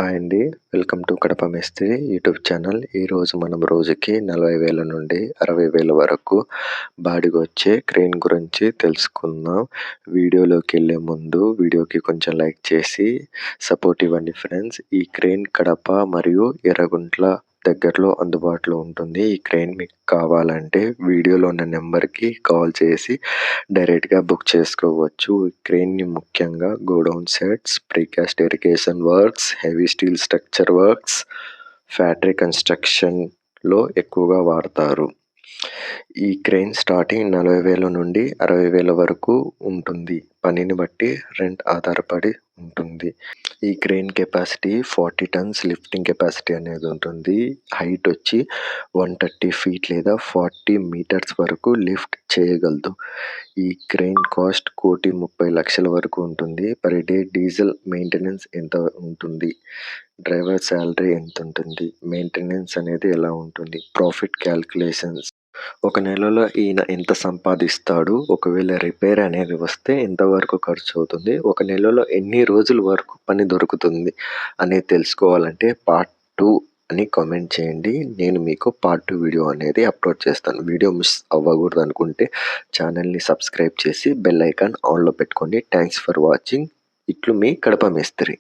Hi అండి. Welcome to Kadapa మేస్త్రి YouTube channel. ఈరోజు మనం రోజుకి 40,000 నుండి 60,000 వరకు బాడిగొచ్చే క్రేన్ గురించి తెలుసుకుందాం. వీడియోలోకి వెళ్ళే ముందు వీడియోకి కొంచెం లైక్ చేసి సపోర్ట్ ఇవ్వండి ఫ్రెండ్స్. ఈ క్రేన్ కడప మరియు ఎర్రగుంట్ల దగ్గరలో అందుబాటులో ఉంటుంది. ఈ క్రేన్ మీకు కావాలంటే వీడియోలో ఉన్న నెంబర్కి కాల్ చేసి డైరెక్ట్గా బుక్ చేసుకోవచ్చు. ఈ క్రేన్ని ముఖ్యంగా godown sets, precast irrigation works, heavy steel structure works, factory కన్స్ట్రక్షన్లో ఎక్కువగా వాడతారు. ఈ క్రేన్ స్టార్టింగ్ 40,000 నుండి 60,000 వరకు ఉంటుంది. పనిని బట్టి రెంట్ ఆధారపడి ఉంటుంది. ఈ crane capacity 40 turns lifting capacity అనేది ఉంటుంది. హైట్ వచ్చి 130 ఫీట్ లేదా 40 మీటర్స్ వరకు లిఫ్ట్ చేయగలదు. ఈ క్రేన్ కాస్ట్ 1,30,00,000 వరకు ఉంటుంది. పర్ డే డీజిల్ మెయింటెనెన్స్ ఎంత ఉంటుంది, డ్రైవర్ శాలరీ ఎంత ఉంటుంది, మెయింటెనెన్స్ అనేది ఎలా ఉంటుంది, ప్రాఫిట్ క్యాల్కులేషన్స్, ఒక నెలలో ఈయన ఎంత సంపాదిస్తాడు, ఒకవేళ రిపేర్ అనేది వస్తే ఎంతవరకు ఖర్చు అవుతుంది, ఒక నెలలో ఎన్ని రోజుల వరకు పని దొరుకుతుంది అనేది తెలుసుకోవాలంటే పార్ట్ 2 అని కామెంట్ చేయండి. నేను మీకు పార్ట్ 2 వీడియో అనేది అప్లోడ్ చేస్తాను. వీడియో మిస్ అవ్వకూడదు అనుకుంటే ఛానల్ని సబ్స్క్రైబ్ చేసి బెల్ ఐకాన్ ఆన్లో పెట్టుకోండి. Thanks for watching. ఇట్లు మీ కడప మేస్త్రి.